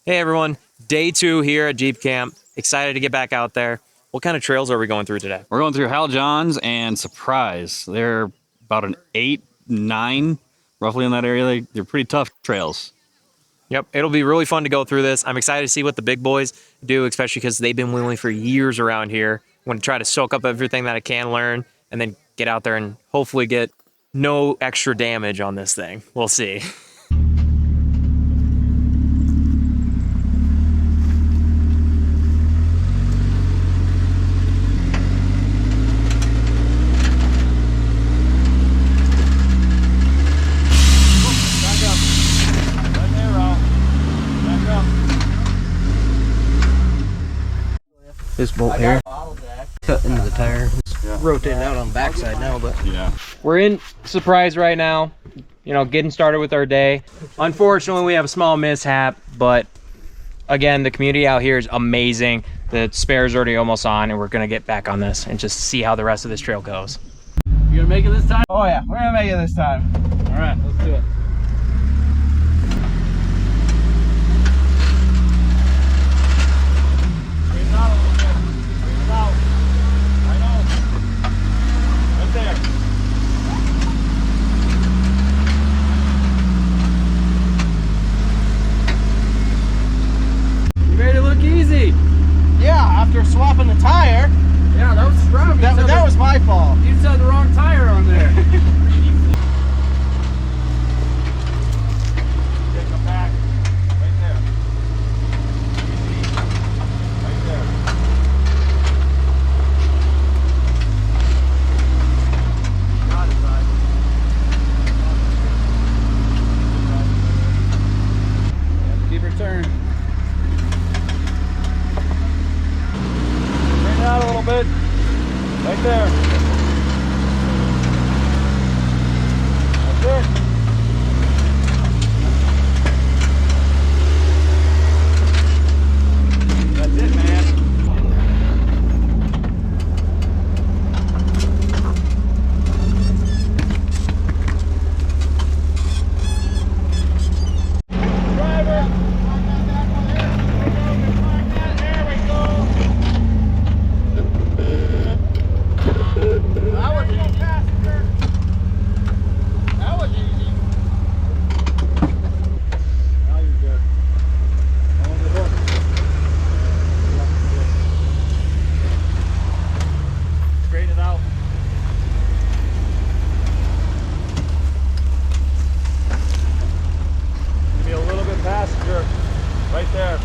Hey everyone, day 2 here at Jeep Camp. Excited to get back out there. What kind of trails are we going through today? We're going through Hal John's and Surprise. They're about an 8, 9, roughly in that area. They're pretty tough trails. Yep, it'll be really fun to go through this. I'm excited to see what the big boys do, especially because they've been wheeling for years around here. I'm going to try to soak up everything that I can learn and then get out there and hopefully get no extra damage on this thing. We'll see. This bolt here, cut into the tire. It's rotating out on the backside now, but yeah. We're in Surprise right now, getting started with our day. Unfortunately, we have a small mishap, but again, the community out here is amazing. The spare's already almost on, and we're gonna get back on this and just see how the rest of this trail goes. You gonna make it this time? oh yeah, we're gonna make it this time. All right, let's do it. After swapping the tire. Yeah, that was scrubby. That was my fault. You said the wrong tire on there. Take them back. Right there. Right there. Got it, bud. Keep her turned. Out a little bit. Right there. That's it. That's it, man. Right there.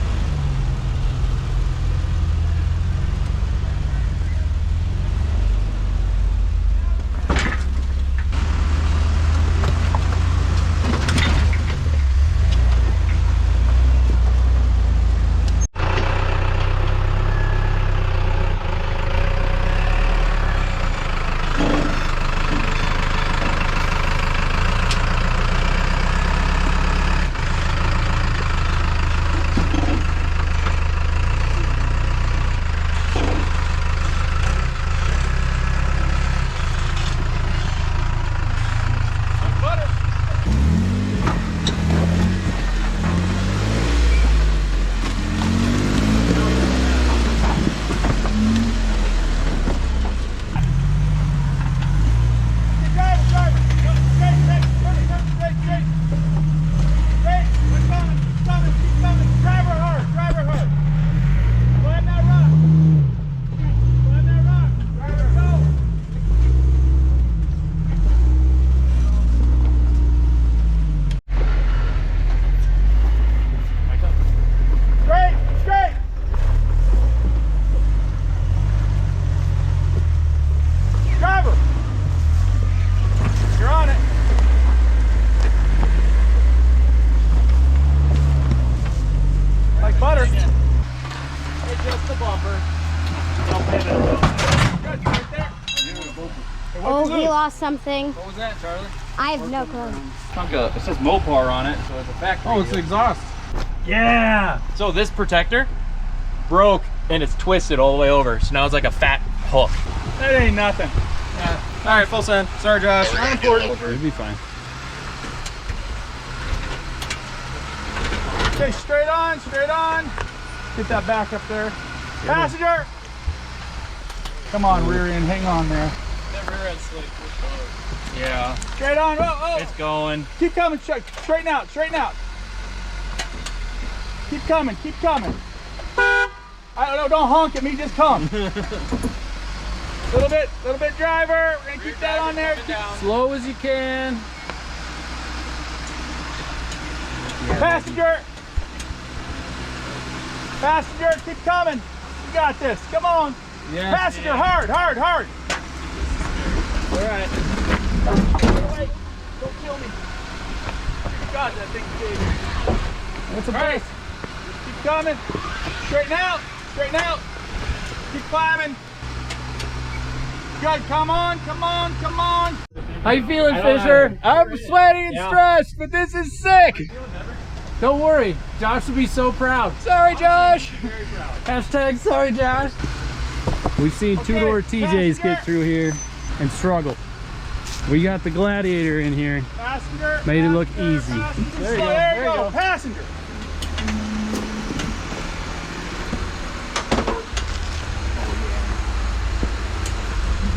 Oh, he lost something. What was that, Charlie? I have no clue. It says Mopar on it, so it's a factory. Oh, it's the exhaust. Yeah! So this protector broke and it's twisted all the way over. So now it's like a fat hook. That ain't nothing. Yeah. All right, full send. Sorry, Josh. Not important. It'll be fine. Okay, straight on, straight on. Get that back up there. Passenger! Come on, rear end, hang on there. That rear end's slick. Yeah. Straight on, oh! It's going. Keep coming, straighten out, straighten out. Keep coming, keep coming. Don't honk at me, just come. Little bit driver. We're gonna keep that on there. Slow as you can. Passenger. Passenger, keep coming. You got this, come on. Yeah. Passenger, hard. All right. Wait, don't kill me. You got that thing, baby. That's a Right. base. Keep coming. Straighten out. Straighten out. Keep climbing. Good. Come on. Come on. Come on. How you feeling, Fisher? I'm sweaty and stressed, but this is sick. Don't worry, Josh will be so proud. Sorry, Josh. Hashtag sorry, Josh. We've seen two-door TJs get through here and struggle. We got the Gladiator in here. Passenger. Made it look passenger, easy. passenger. There you go, There there you you go. go. Passenger.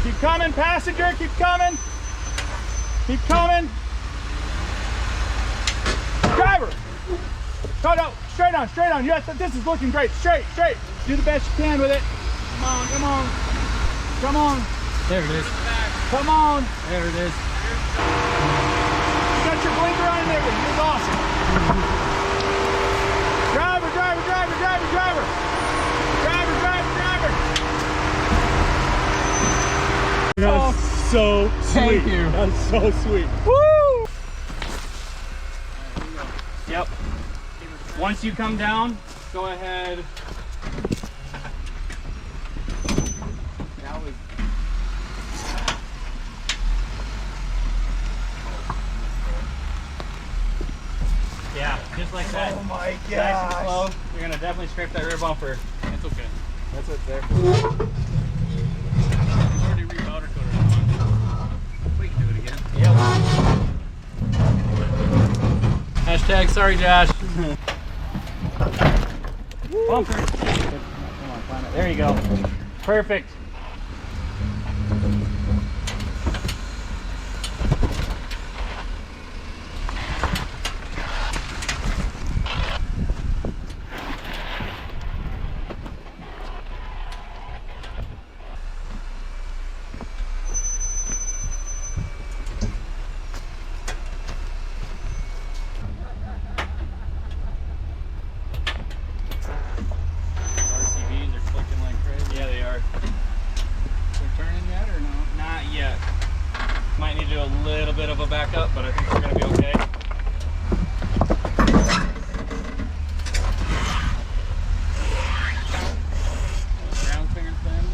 Keep coming, passenger. Keep coming. Keep coming. Driver. No, straight on, straight on. Yes, this is looking great. Straight, straight. Do the best you can with it. Come on, come on. Come on. There it is. Come on. There it is. You got your blinker on and everything. It's awesome. Driver, driver, driver, driver, driver. Driver, driver, driver. That's so sweet. Thank you. That's so sweet. Woo! Yep. Once you come down, go ahead. That was. Yeah, just like that. Oh my Nice and gosh. slow. You're gonna definitely scrape that rear bumper. It's okay. That's what it's there for. Already re-powder coated it on. We can do it again. Yep. Hashtag sorry, Josh. Bumper. Come on, climb it. There you go. Perfect. RCVs are clicking like crazy. Yeah, they are. They're turning yet or no? Not yet. Might need to do a little bit of a backup, but I think we're gonna be okay. Ground clearance bend.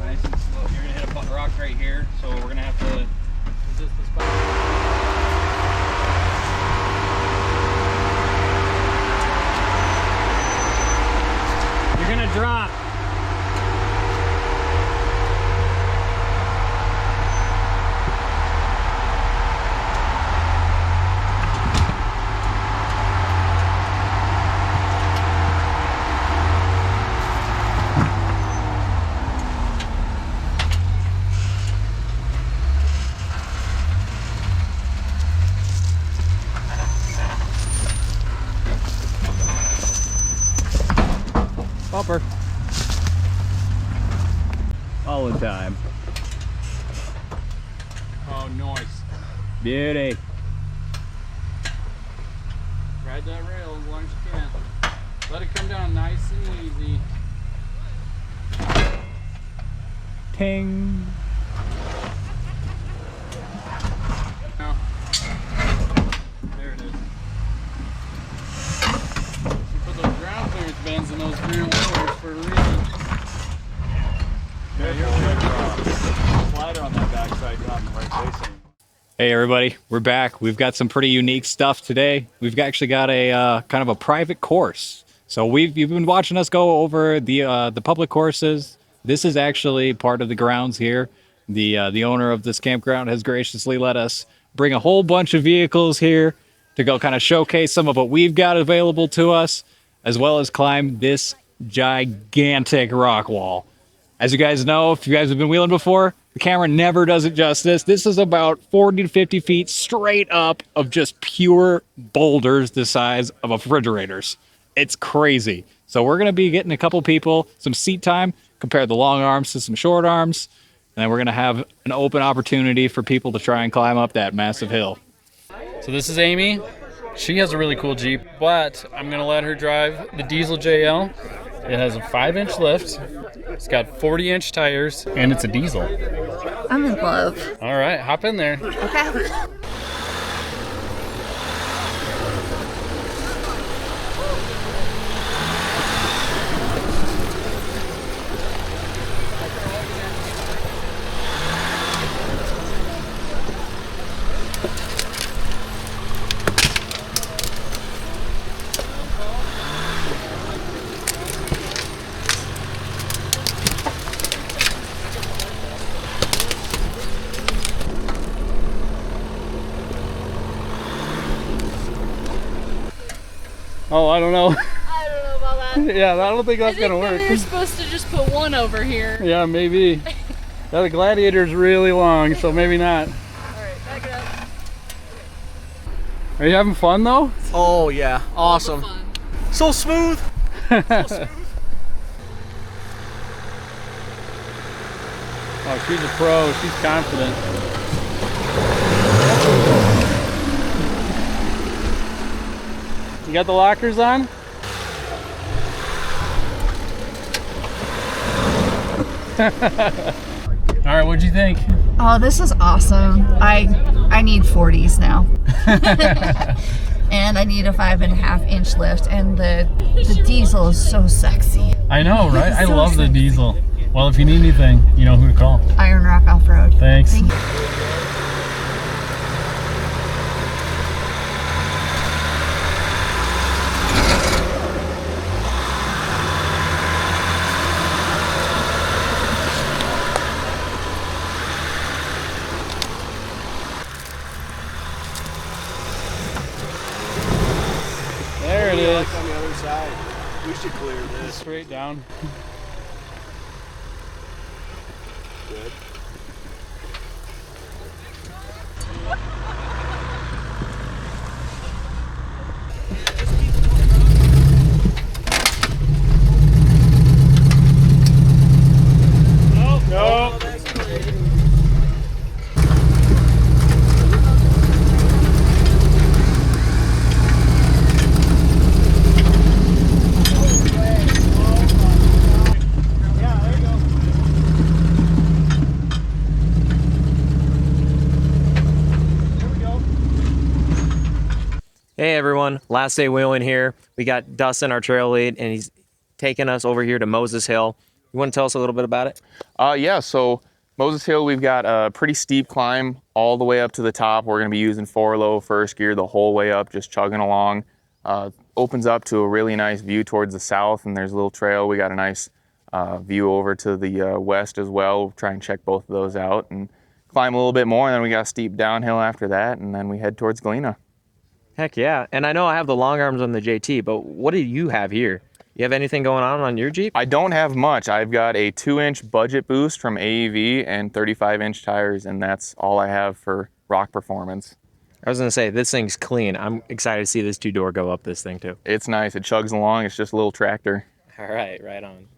Nice and slow. You're gonna hit a rock right here, so we're gonna have to resist the spot. You're gonna drop. Bumper. All the time. Oh, nice. Beauty. Ride that rail as long as you can. Let it come down nice and easy. Ting. Now, there it is. You put those ground clearance bends in those rear wheelers for a reason. Yeah, you're good. Slider on that backside, you're not in the right place anymore. Hey everybody, we're back. We've got some pretty unique stuff today. We've actually got a kind of a private course. So you've been watching us go over the public courses. This is actually part of the grounds here. The owner of this campground has graciously let us bring a whole bunch of vehicles here to go kind of showcase some of what we've got available to us, as well as climb this gigantic rock wall. As you guys know, if you guys have been wheeling before, the camera never does it justice. This is about 40 to 50 feet straight up of just pure boulders the size of refrigerators. It's crazy. So we're going to be getting a couple people some seat time, compare the long arms to some short arms, and then we're going to have an open opportunity for people to try and climb up that massive hill. So this is Amy. She has a really cool Jeep, but I'm going to let her drive the Diesel JL. It has a 5-inch lift. It's got 40-inch tires, and it's a diesel. I'm in love. All right, hop in there. Okay. Oh, I don't know. I don't know about that. Yeah, I don't think that's going to work. We were supposed to just put one over here. Yeah, maybe. Yeah, the Gladiator's really long, so maybe not. Alright, back it up. Are you having fun, though? Oh yeah, awesome. Fun. So smooth. Oh, she's a pro. She's confident. You got the lockers on? All right, what'd you think? Oh, this is awesome. I need 40s now. And I need a 5.5-inch lift, and the diesel is so sexy. I know, right? I So love the sexy. diesel. Well, if you need anything, you know who to call. Iron Rock Off-Road. Thanks. Thank you. There it is. On the other side. We should clear this. Straight down. Good. Nope. Hey everyone, last day wheeling here. We got Dustin, our trail lead, and he's taking us over here to Moses Hill. You want to tell us a little bit about it? Yeah, so Moses Hill, we've got a pretty steep climb all the way up to the top. We're going to be using 4-low first gear the whole way up, just chugging along. Opens up to a really nice view towards the south, and there's a little trail. We got a nice view over to the west as well. We'll try and check both of those out and climb a little bit more, and then we got a steep downhill after that, and then we head towards Galena. Heck yeah. And I know I have the long arms on the JT, but what do you have here? You have anything going on your Jeep? I don't have much. I've got a 2-inch budget boost from AEV and 35-inch tires, and that's all I have for rock performance. I was going to say, this thing's clean. I'm excited to see this 2-door go up this thing too. It's nice. It chugs along. It's just a little tractor. All right, right on.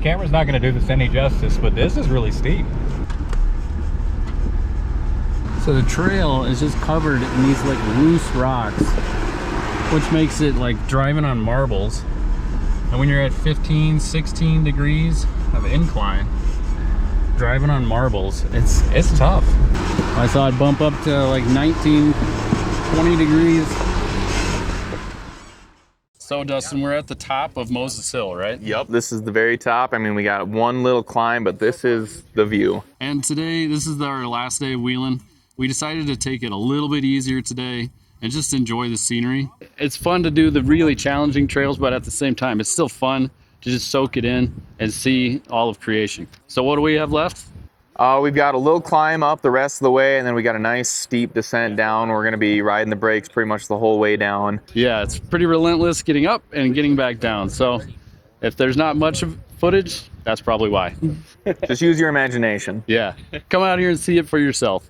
camera's not going to do this any justice, but this is really steep. So the trail is just covered in these like loose rocks, which makes it like driving on marbles. And when you're at 15, 16 degrees of incline, driving on marbles, it's tough. I saw it bump up to like 19, 20 degrees. So Dustin, we're at the top of Moses Hill, right? Yep, this is the very top. I mean, we got one little climb, but this is the view. And today, this is our last day of wheeling. We decided to take it a little bit easier today and just enjoy the scenery. It's fun to do the really challenging trails, but at the same time, it's still fun to just soak it in and see all of creation. So what do we have left? We've got a little climb up the rest of the way, and then we got a nice steep descent down. We're going to be riding the brakes pretty much the whole way down. Yeah, it's pretty relentless getting up and getting back down. So if there's not much of footage, that's probably why. Just use your imagination. Yeah, come out here and see it for yourself.